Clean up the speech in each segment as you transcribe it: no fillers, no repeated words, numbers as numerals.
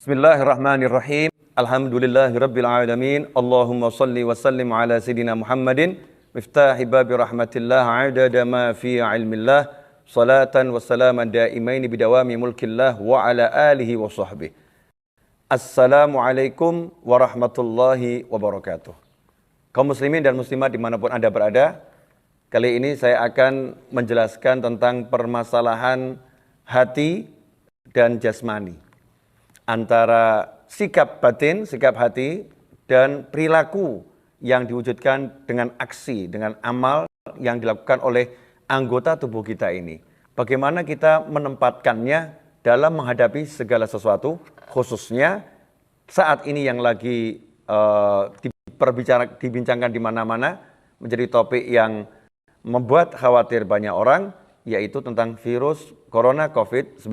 Bismillahirrahmanirrahim. Alhamdulillahirabbil alamin. Allahumma shalli wa sallim ala sayidina Muhammadin miftahi babi rahmatillah adada ma fi ilmillah salatan wa salaman daimaini bidawami mulkillah wa ala alihi wa sahbihi. Assalamualaikum warahmatullahi wabarakatuh. Kaum muslimin dan muslimat dimanapun Anda berada, kali ini saya akan menjelaskan tentang permasalahan hati dan jasmani, antara sikap batin, sikap hati, dan perilaku yang diwujudkan dengan aksi, dengan amal yang dilakukan oleh anggota tubuh kita ini. Bagaimana kita menempatkannya dalam menghadapi segala sesuatu, khususnya saat ini yang lagi dibincangkan di mana-mana, menjadi topik yang membuat khawatir banyak orang, yaitu tentang virus corona COVID-19.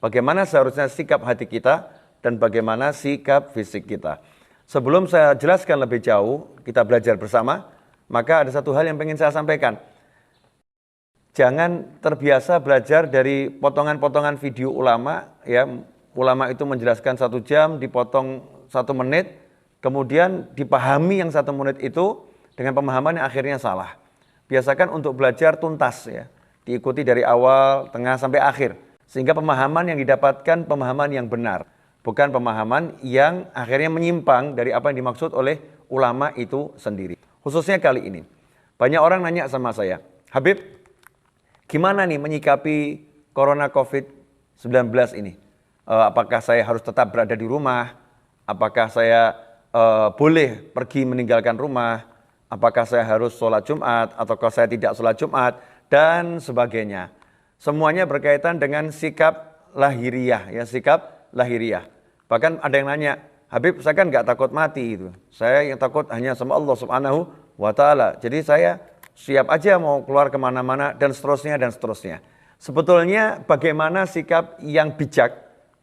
Bagaimana seharusnya sikap hati kita dan bagaimana sikap fisik kita. Sebelum saya jelaskan lebih jauh, kita belajar bersama, maka ada satu hal yang ingin saya sampaikan. Jangan terbiasa belajar dari potongan-potongan video ulama, ya. Ulama itu menjelaskan 1 jam, dipotong 1 menit, kemudian dipahami yang 1 menit itu dengan pemahaman yang akhirnya salah. Biasakan untuk belajar tuntas, ya, diikuti dari awal, tengah sampai akhir. Sehingga pemahaman yang didapatkan pemahaman yang benar, bukan pemahaman yang akhirnya menyimpang dari apa yang dimaksud oleh ulama itu sendiri. Khususnya kali ini, banyak orang nanya sama saya, Habib, gimana nih menyikapi corona COVID-19 ini? Apakah saya harus tetap berada di rumah? Apakah saya boleh pergi meninggalkan rumah? Apakah saya harus sholat Jumat? Ataukah saya tidak sholat Jumat? Dan sebagainya. Semuanya berkaitan dengan sikap lahiriah, ya, sikap lahiriah. Bahkan ada yang nanya, Habib, saya kan nggak takut mati itu. Saya yang takut hanya sama Allah Subhanahu wa Ta'ala. Jadi saya siap aja mau keluar kemana-mana dan seterusnya dan seterusnya. Sebetulnya bagaimana sikap yang bijak,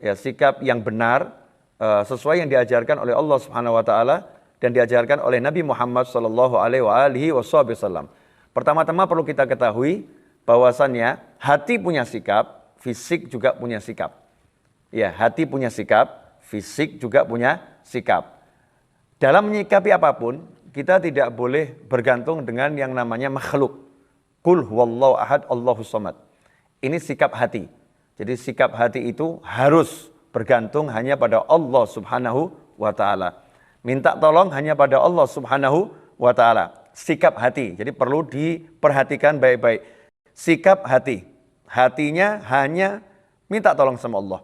ya, sikap yang benar, sesuai yang diajarkan oleh Allah Subhanahu wa Ta'ala dan diajarkan oleh Nabi Muhammad sallallahu alaihi wasallam. Pertama-tama perlu kita ketahui bahwasannya hati punya sikap, fisik juga punya sikap. Ya, hati punya sikap, fisik juga punya sikap. Dalam menyikapi apapun, kita tidak boleh bergantung dengan yang namanya makhluk. Qul huwallahu ahad, Allahus samad. Ini sikap hati. Jadi sikap hati itu harus bergantung hanya pada Allah Subhanahu wa Ta'ala. Minta tolong hanya pada Allah Subhanahu wa Ta'ala. Sikap hati. Jadi perlu diperhatikan baik-baik. Sikap hati, hatinya hanya minta tolong sama Allah.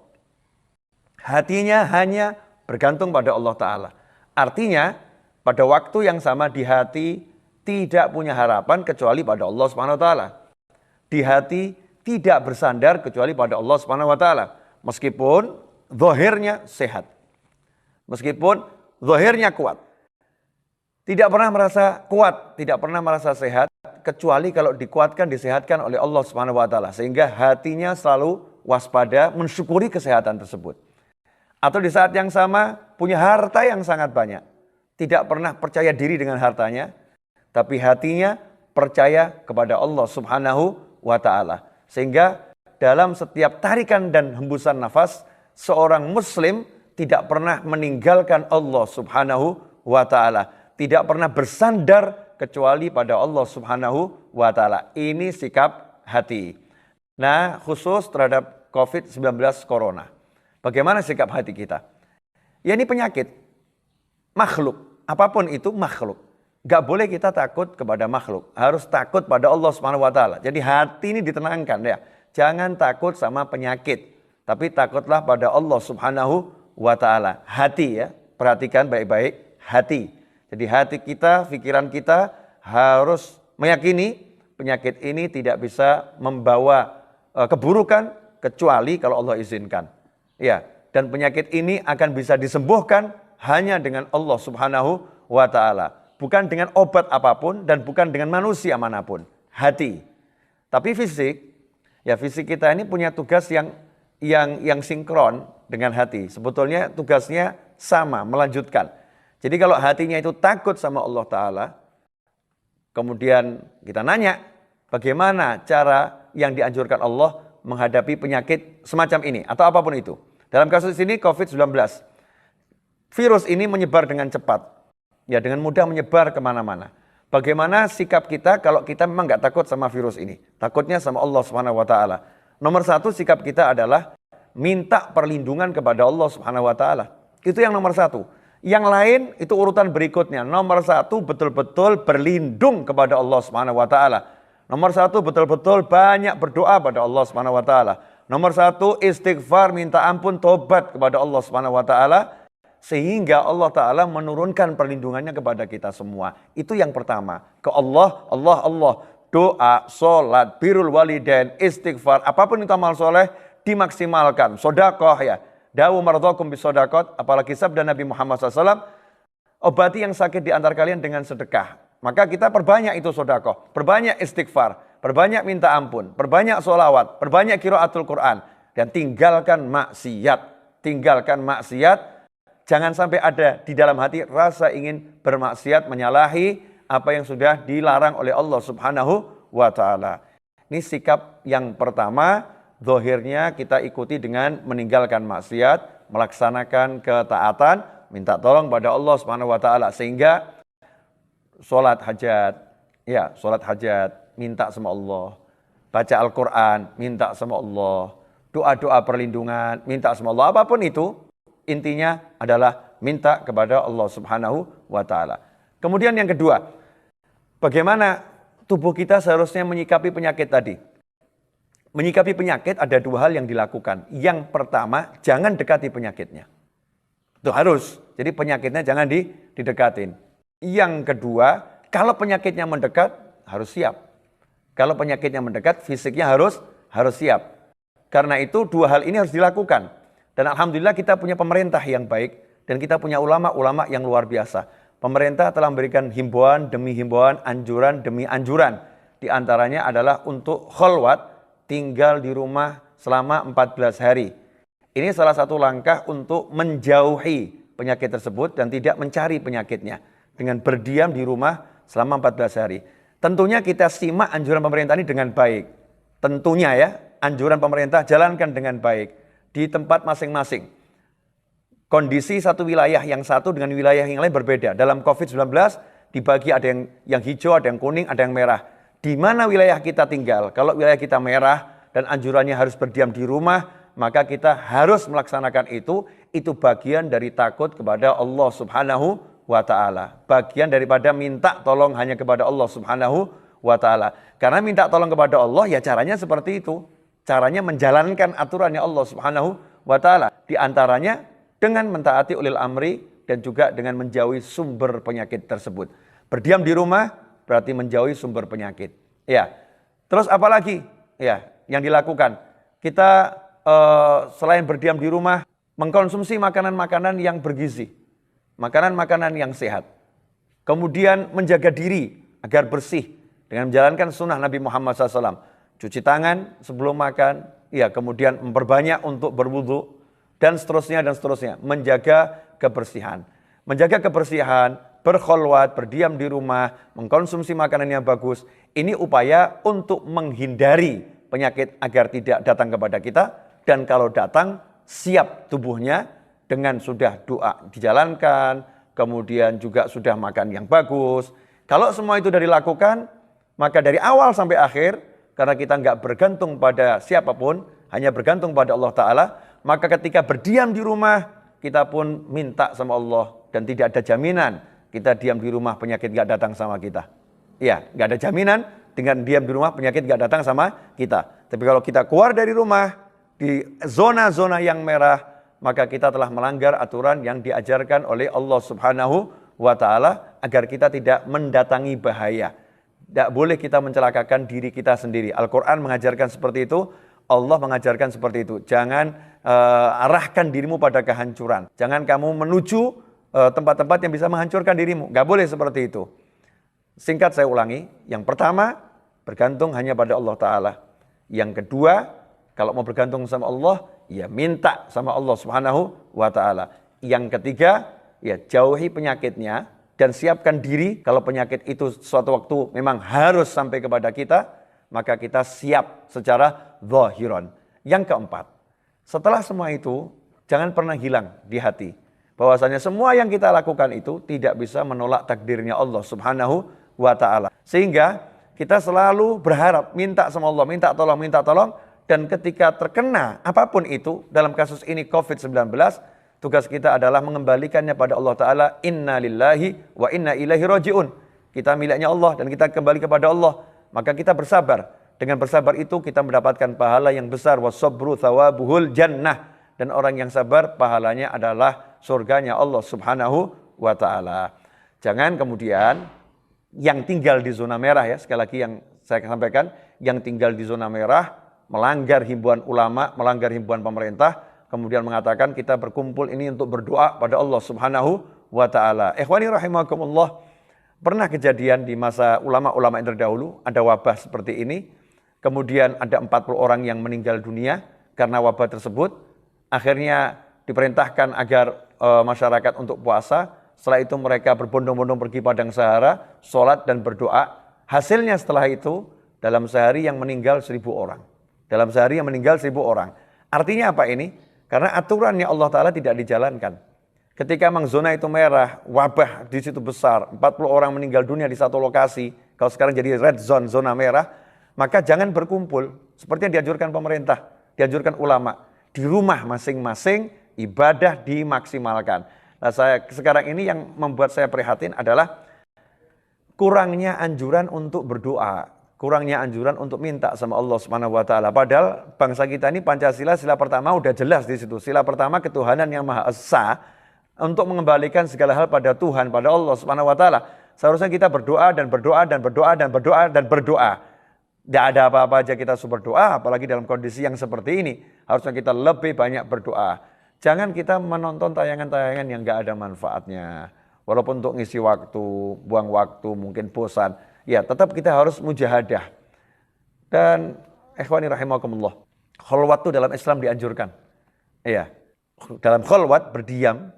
Hatinya hanya bergantung pada Allah Ta'ala. Artinya pada waktu yang sama di hati tidak punya harapan kecuali pada Allah Subhanahu wa Ta'ala. Di hati tidak bersandar kecuali pada Allah Subhanahu wa Ta'ala. Meskipun zahirnya sehat. Meskipun zahirnya kuat. Tidak pernah merasa kuat, tidak pernah merasa sehat, kecuali kalau dikuatkan, disehatkan oleh Allah Subhanahu wa Ta'ala. Sehingga hatinya selalu waspada, mensyukuri kesehatan tersebut. Atau di saat yang sama, punya harta yang sangat banyak. Tidak pernah percaya diri dengan hartanya, tapi hatinya percaya kepada Allah Subhanahu wa Ta'ala. Sehingga dalam setiap tarikan dan hembusan nafas, seorang muslim tidak pernah meninggalkan Allah Subhanahu wa Ta'ala. Tidak pernah bersandar kecuali pada Allah Subhanahu wa Ta'ala. Ini sikap hati. Nah, khusus terhadap COVID-19 corona. Bagaimana sikap hati kita? Ya, ini penyakit. Makhluk. Apapun itu makhluk. Gak boleh kita takut kepada makhluk. Harus takut pada Allah Subhanahu wa Ta'ala. Jadi hati ini ditenangkan, ya. Jangan takut sama penyakit. Tapi takutlah pada Allah Subhanahu wa Ta'ala. Hati, ya. Perhatikan baik-baik hati. Jadi hati kita, pikiran kita harus meyakini penyakit ini tidak bisa membawa keburukan kecuali kalau Allah izinkan. Ya, dan penyakit ini akan bisa disembuhkan hanya dengan Allah Subhanahu wa Ta'ala. Bukan dengan obat apapun dan bukan dengan manusia manapun. Hati. Tapi fisik, ya, fisik kita ini punya tugas yang sinkron dengan hati. Sebetulnya tugasnya sama, melanjutkan. Jadi kalau hatinya itu takut sama Allah Ta'ala, kemudian kita nanya, bagaimana cara yang dianjurkan Allah menghadapi penyakit semacam ini, atau apapun itu. Dalam kasus ini COVID-19, virus ini menyebar dengan cepat, ya dengan mudah menyebar kemana-mana. Bagaimana sikap kita kalau kita memang nggak takut sama virus ini? Takutnya sama Allah Subhanahu Wa Taala. Nomor satu sikap kita adalah minta perlindungan kepada Allah Subhanahu Wa Taala. Itu yang nomor satu. Yang lain itu urutan berikutnya. Nomor satu betul-betul berlindung kepada Allah Subhanahu Wa Taala. Nomor satu betul-betul banyak berdoa pada Allah Subhanahu Wa Taala. Nomor satu istighfar, minta ampun, tobat kepada Allah Subhanahu Wa Taala. Sehingga Allah Ta'ala menurunkan perlindungannya kepada kita semua. Itu yang pertama. Ke Allah, Allah. Doa, sholat, birrul walidain, istighfar. Apapun itu amal soleh, dimaksimalkan. Sodakoh ya. Dawu mardhakum bisodakot. Apalagi sabda Nabi Muhammad SAW. Obati yang sakit di antara kalian dengan sedekah. Maka kita perbanyak itu sodakoh. Perbanyak istighfar. Perbanyak minta ampun. Perbanyak sholawat. Perbanyak qiraatul Quran. Dan tinggalkan maksiat. Tinggalkan maksiat. Jangan sampai ada di dalam hati rasa ingin bermaksiat, menyalahi apa yang sudah dilarang oleh Allah Subhanahu wa Ta'ala. Ini sikap yang pertama, zahirnya kita ikuti dengan meninggalkan maksiat, melaksanakan ketaatan, minta tolong pada Allah Subhanahu wa Ta'ala. Sehingga sholat hajat, minta sama Allah. Baca Al-Quran, minta sama Allah. Doa-doa perlindungan, minta sama Allah. Apapun itu, intinya adalah minta kepada Allah Subhanahu wa Ta'ala. Kemudian yang kedua, bagaimana tubuh kita seharusnya menyikapi penyakit tadi? Menyikapi penyakit ada dua hal yang dilakukan. Yang pertama, jangan dekati penyakitnya. Itu harus. Jadi penyakitnya jangan didekatin. Yang kedua, kalau penyakitnya mendekat, harus siap. Kalau penyakitnya mendekat, fisiknya harus siap. Karena itu dua hal ini harus dilakukan. Dan alhamdulillah kita punya pemerintah yang baik dan kita punya ulama-ulama yang luar biasa. Pemerintah telah memberikan himbauan demi himbauan, anjuran demi anjuran. Di antaranya adalah untuk kholwat, tinggal di rumah selama 14 hari. Ini salah satu langkah untuk menjauhi penyakit tersebut dan tidak mencari penyakitnya. Dengan berdiam di rumah selama 14 hari. Tentunya kita simak anjuran pemerintah ini dengan baik. Tentunya ya, anjuran pemerintah jalankan dengan baik. Di tempat masing-masing. Kondisi satu wilayah yang satu dengan wilayah yang lain berbeda. Dalam COVID-19 dibagi ada yang hijau, ada yang kuning, ada yang merah. Di mana wilayah kita tinggal? Kalau wilayah kita merah dan anjurannya harus berdiam di rumah, maka kita harus melaksanakan itu. Itu bagian dari takut kepada Allah Subhanahu wa Ta'ala. Bagian daripada minta tolong hanya kepada Allah Subhanahu wa Ta'ala. Karena minta tolong kepada Allah ya caranya seperti itu. Caranya menjalankan aturannya Allah Subhanahu wa Ta'ala. Di antaranya dengan mentaati ulil amri dan juga dengan menjauhi sumber penyakit tersebut. Berdiam di rumah berarti menjauhi sumber penyakit. Ya. Terus apa lagi? Ya, yang dilakukan. Kita selain berdiam di rumah, mengkonsumsi makanan-makanan yang bergizi. Makanan-makanan yang sehat. Kemudian menjaga diri agar bersih dengan menjalankan sunnah Nabi Muhammad SAW. Cuci tangan sebelum makan, ya kemudian memperbanyak untuk berwudu dan seterusnya. Menjaga kebersihan. Menjaga kebersihan, berkholwat, berdiam di rumah, mengkonsumsi makanan yang bagus. Ini upaya untuk menghindari penyakit agar tidak datang kepada kita. Dan kalau datang, siap tubuhnya dengan sudah doa dijalankan, kemudian juga sudah makan yang bagus. Kalau semua itu sudah dilakukan, maka dari awal sampai akhir, karena kita nggak bergantung pada siapapun, hanya bergantung pada Allah Ta'ala, maka ketika berdiam di rumah, kita pun minta sama Allah. Dan tidak ada jaminan kita diam di rumah penyakit nggak datang sama kita. Ya, nggak ada jaminan dengan diam di rumah penyakit nggak datang sama kita. Tapi kalau kita keluar dari rumah, di zona-zona yang merah, maka kita telah melanggar aturan yang diajarkan oleh Allah Subhanahu wa Ta'ala agar kita tidak mendatangi bahaya. Tidak boleh kita mencelakakan diri kita sendiri. Al-Quran mengajarkan seperti itu. Allah mengajarkan seperti itu. Jangan arahkan dirimu pada kehancuran. Jangan kamu menuju tempat-tempat yang bisa menghancurkan dirimu. Nggak boleh seperti itu. Singkat saya ulangi. Yang pertama, bergantung hanya pada Allah Ta'ala. Yang kedua, kalau mau bergantung sama Allah, ya minta sama Allah Subhanahu wa Ta'ala. Yang ketiga, ya jauhi penyakitnya. Dan siapkan diri kalau penyakit itu suatu waktu memang harus sampai kepada kita, maka kita siap secara zahiran. Yang keempat, setelah semua itu, jangan pernah hilang di hati. Bahwasanya semua yang kita lakukan itu tidak bisa menolak takdirnya Allah Subhanahu wa ta'ala. Sehingga kita selalu berharap, minta sama Allah, minta tolong. Dan ketika terkena apapun itu, dalam kasus ini COVID-19, tugas kita adalah mengembalikannya pada Allah Ta'ala. Inna lillahi wa inna ilaihi raji'un. Kita miliknya Allah dan kita kembali kepada Allah. Maka kita bersabar. Dengan bersabar itu kita mendapatkan pahala yang besar. Wasabru thawabuhul jannah. Dan orang yang sabar pahalanya adalah surganya Allah Subhanahu wa ta'ala. Jangan kemudian yang tinggal di zona merah, ya, sekali lagi yang saya sampaikan, yang tinggal di zona merah melanggar himbauan ulama, melanggar himbauan pemerintah, kemudian mengatakan kita berkumpul ini untuk berdoa pada Allah Subhanahu wa ta'ala. Ikhwani rahimakumullah, pernah kejadian di masa ulama-ulama yang terdahulu, ada wabah seperti ini, kemudian ada 40 orang yang meninggal dunia karena wabah tersebut. Akhirnya diperintahkan agar masyarakat untuk puasa. Setelah itu mereka berbondong-bondong pergi padang Sahara, sholat dan berdoa. Hasilnya setelah itu, dalam sehari yang meninggal 1.000 orang. Dalam sehari yang meninggal 1.000 orang. Artinya apa ini? Karena aturannya Allah Ta'ala tidak dijalankan. Ketika memang zona itu merah, wabah di situ besar, 40 orang meninggal dunia di satu lokasi, kalau sekarang jadi red zone, zona merah, maka jangan berkumpul. Seperti yang dianjurkan pemerintah, dianjurkan ulama. Di rumah masing-masing, ibadah dimaksimalkan. Nah, sekarang ini yang membuat saya prihatin adalah kurangnya anjuran untuk berdoa, kurangnya anjuran untuk minta sama Allah Subhanahu wa taala. Padahal bangsa kita ini Pancasila, sila pertama udah jelas di situ. Sila pertama ketuhanan yang Maha Esa, untuk mengembalikan segala hal pada Tuhan, pada Allah Subhanahu wa taala. Seharusnya kita berdoa dan berdoa dan berdoa dan berdoa dan berdoa. Tidak ada apa-apa aja kita berdoa, apalagi dalam kondisi yang seperti ini. Harusnya kita lebih banyak berdoa. Jangan kita menonton tayangan-tayangan yang gak ada manfaatnya. Walaupun untuk ngisi waktu, buang waktu, mungkin bosan. Ya, tetap kita harus mujahadah. Dan ikhwani rahimakumullah, kholwat itu dalam Islam dianjurkan. Iya, dalam kholwat berdiam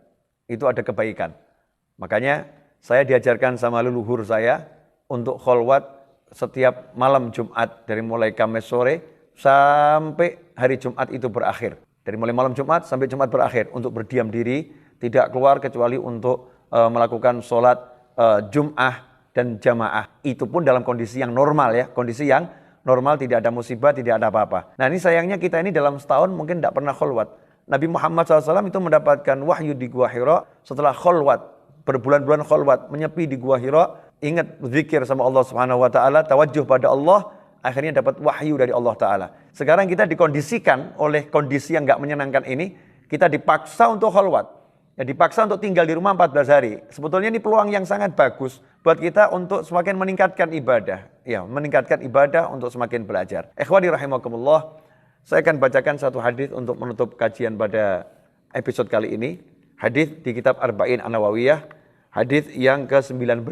itu ada kebaikan. Makanya saya diajarkan sama leluhur saya untuk kholwat setiap malam Jumat, dari mulai Kamis sore sampai hari Jumat itu berakhir. Dari mulai malam Jumat sampai Jumat berakhir, untuk berdiam diri, tidak keluar kecuali untuk melakukan sholat Jum'ah dan jamaah. Itu pun dalam kondisi yang normal, ya, kondisi yang normal, tidak ada musibah, tidak ada apa-apa. Nah, ini sayangnya kita ini dalam setahun mungkin tidak pernah kholwat. Nabi Muhammad SAW itu mendapatkan wahyu di Gua Hira setelah kholwat, berbulan-bulan kholwat, menyepi di Gua Hira. Ingat zikir sama Allah Subhanahu wa taala, tawajjuh pada Allah, akhirnya dapat wahyu dari Allah Ta'ala. Sekarang kita dikondisikan oleh kondisi yang gak menyenangkan ini, kita dipaksa untuk kholwat. Ya, dipaksa untuk tinggal di rumah 14 hari. Sebetulnya ini peluang yang sangat bagus buat kita untuk semakin meningkatkan ibadah. Ya, meningkatkan ibadah untuk semakin belajar. Ikhwani rahimakumullah, saya akan bacakan satu hadis untuk menutup kajian pada episode kali ini. Hadis di kitab Arba'in An-Nawawiyah, hadis yang ke-19.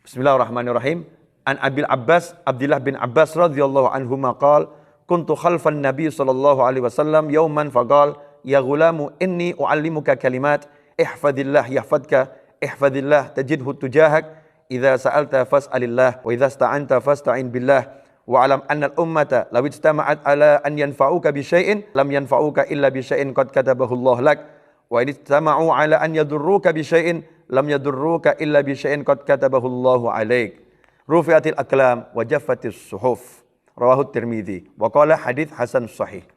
Bismillahirrahmanirrahim. An Abil Abbas, Abdullah bin Abbas radhiyallahu anhuma qala, kuntu khalfan Nabi sallallahu alaihi wasallam yawman faqala, ya ghulamu inni uallimuka kalimat, ihfadillah yahfadka, ihfadillah tajidhu tujahak, idza sa'alta fas'alillah, wa idza ista'anta fasta'in billah, wa alam anna al-ummata law ijtama'at ala an yanfa'uka bi syai'in lam yanfa'uka illa bi syai'in qad katabahu Allah lak, wa in ijtama'u ala an yadurruka bi syai'in lam yadurruka illa bi syai'in qad katabahu Allahu 'alaik. Rufi'atil aqlam wa jaffatis suhuf. Rawahu Tirmidzi wa qala hadits hasan sahih.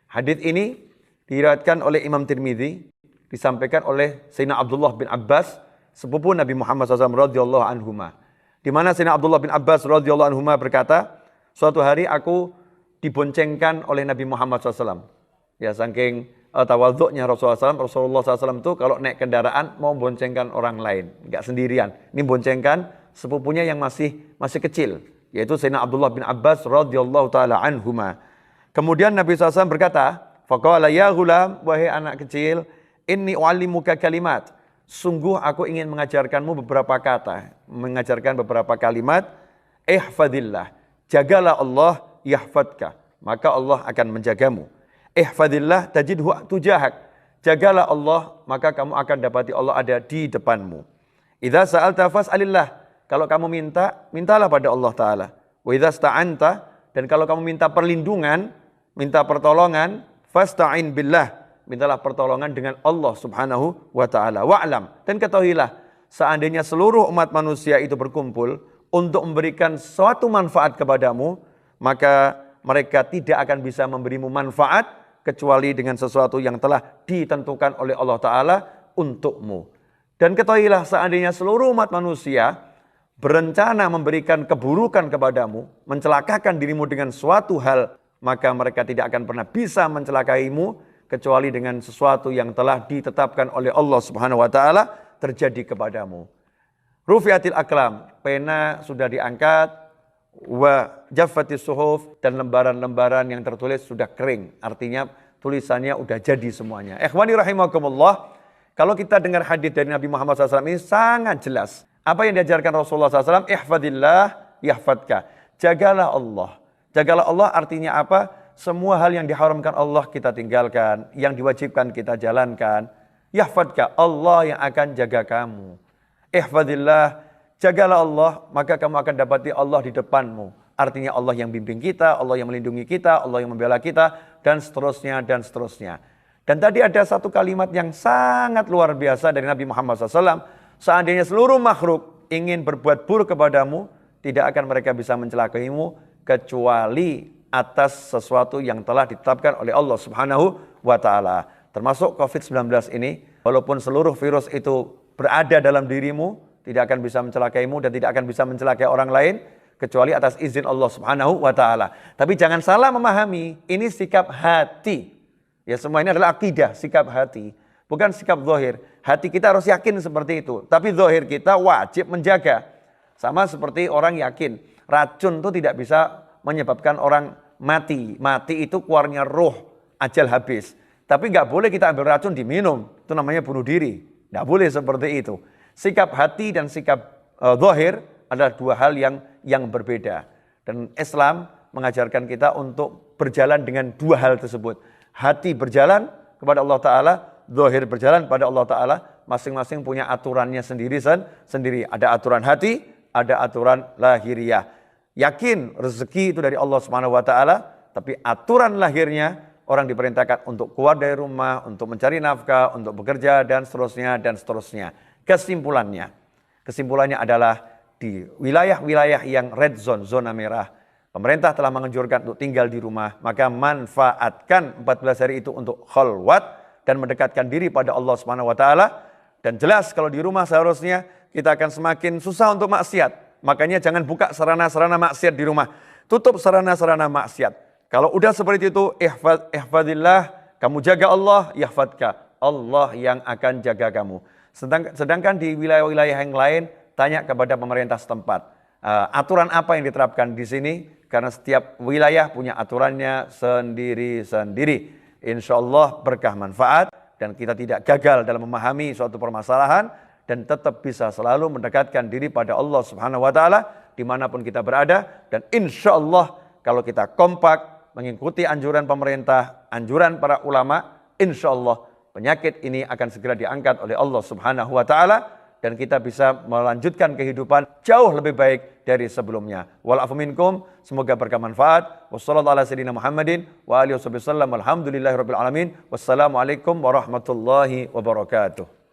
Hadits ini diriwayatkan oleh Imam Tirmidzi, disampaikan oleh Sayyidina Abdullah bin Abbas, sepupu Nabi Muhammad SAW radhiyallahu anhuma. Di mana Sayyidina Abdullah bin Abbas radhiyallahu anhuma berkata, suatu hari aku diboncengkan oleh Nabi Muhammad SAW. Ya, saking tawadhu'nya Rasulullah SAW itu kalau naik kendaraan mau boncengkan orang lain, enggak sendirian. Ini boncengkan sepupunya yang masih kecil, yaitu Sayyidina Abdullah bin Abbas radhiyallahu taala anhuma. Kemudian Nabi SAW berkata, faqala ya ghulam, wahai anak kecil, inni uallimuka kalimat. Sungguh aku ingin mengajarkanmu beberapa kata, mengajarkan beberapa kalimat. Ihfadillah, jagalah Allah, yahfadka, maka Allah akan menjagamu. Ihfadillah tajidhu tujahak, jagalah Allah, maka kamu akan dapati Allah ada di depanmu. Idza sa'alta fas'alillah, kalau kamu minta, mintalah pada Allah Ta'ala. Wa idza sta'anta, dan kalau kamu minta perlindungan, minta pertolongan, fasta'in billah, mintalah pertolongan dengan Allah Subhanahu wa taala. Wa'lam, dan ketahuilah, seandainya seluruh umat manusia itu berkumpul untuk memberikan suatu manfaat kepadamu, maka mereka tidak akan bisa memberimu manfaat kecuali dengan sesuatu yang telah ditentukan oleh Allah taala untukmu. Dan ketahuilah, seandainya seluruh umat manusia berencana memberikan keburukan kepadamu, mencelakakan dirimu dengan suatu hal, maka mereka tidak akan pernah bisa mencelakaimu kecuali dengan sesuatu yang telah ditetapkan oleh Allah Subhanahu wa taala terjadi kepadamu. Rufi'atil aqlam, pena sudah diangkat, wa jaffatis suhuf, dan lembaran-lembaran yang tertulis sudah kering. Artinya tulisannya sudah jadi semuanya. Ikhwani rahimakumullah, kalau kita dengar hadis dari Nabi Muhammad SAW ini sangat jelas. Apa yang diajarkan Rasulullah SAW? Ihfadillah yahfadka. Jagalah Allah. Jagalah Allah artinya apa? Semua hal yang diharamkan Allah kita tinggalkan, yang diwajibkan kita jalankan. Yahfadka, Allah yang akan jaga kamu. Ihfadillah, jagalah Allah, maka kamu akan dapati Allah di depanmu. Artinya Allah yang bimbing kita, Allah yang melindungi kita, Allah yang membela kita, dan seterusnya, dan seterusnya. Dan tadi ada satu kalimat yang sangat luar biasa dari Nabi Muhammad SAW. Seandainya seluruh makhluk ingin berbuat buruk kepadamu, tidak akan mereka bisa mencelakaimu, kecuali atas sesuatu yang telah ditetapkan oleh Allah Subhanahu wa taala. Termasuk COVID-19 ini, walaupun seluruh virus itu berada dalam dirimu, tidak akan bisa mencelakaimu dan tidak akan bisa mencelakai orang lain kecuali atas izin Allah Subhanahu wa taala. Tapi jangan salah memahami, ini sikap hati. Ya, semua ini adalah akidah, sikap hati, bukan sikap zahir. Hati kita harus yakin seperti itu, tapi zahir kita wajib menjaga. Sama seperti orang yakin, racun itu tidak bisa menyebabkan orang mati. Mati itu keluarnya roh, ajal habis. Tapi nggak boleh kita ambil racun diminum, itu namanya bunuh diri. Nggak boleh seperti itu. Sikap hati dan sikap zahir adalah dua hal yang berbeda. Dan Islam mengajarkan kita untuk berjalan dengan dua hal tersebut. Hati berjalan kepada Allah Ta'ala, zahir berjalan pada Allah Ta'ala. Masing-masing punya aturannya sendiri. Ada aturan hati, ada aturan lahiriah. Yakin rezeki itu dari Allah Subhanahu wa taala, tapi aturan lahirnya orang diperintahkan untuk keluar dari rumah, untuk mencari nafkah, untuk bekerja dan seterusnya. Kesimpulannya adalah di wilayah-wilayah yang red zone, zona merah, pemerintah telah menganjurkan untuk tinggal di rumah, maka manfaatkan 14 hari itu untuk khalwat dan mendekatkan diri pada Allah Subhanahu wa taala. Dan jelas kalau di rumah seharusnya kita akan semakin susah untuk maksiat. Makanya jangan buka sarana-sarana maksiat di rumah. Tutup sarana-sarana maksiat. Kalau udah seperti itu, ihfadillah, kamu jaga Allah, yahfadka. Allah yang akan jaga kamu. Sedangkan di wilayah-wilayah yang lain, tanya kepada pemerintah setempat. Aturan apa yang diterapkan di sini? Karena setiap wilayah punya aturannya sendiri-sendiri. Insya Allah berkah manfaat dan kita tidak gagal dalam memahami suatu permasalahan. Dan tetap bisa selalu mendekatkan diri pada Allah Subhanahu wa taala dimanapun kita berada. Dan insya Allah kalau kita kompak mengikuti anjuran pemerintah, anjuran para ulama, insya Allah penyakit ini akan segera diangkat oleh Allah Subhanahu wa taala dan kita bisa melanjutkan kehidupan jauh lebih baik dari sebelumnya. Wal afu minkum, semoga berkah manfaat. Wassallallahu ala sayyidina Muhammadin wa alihi wasallam. Alhamdulillahirabbil alamin. Wassalamualaikum warahmatullahi wabarakatuh.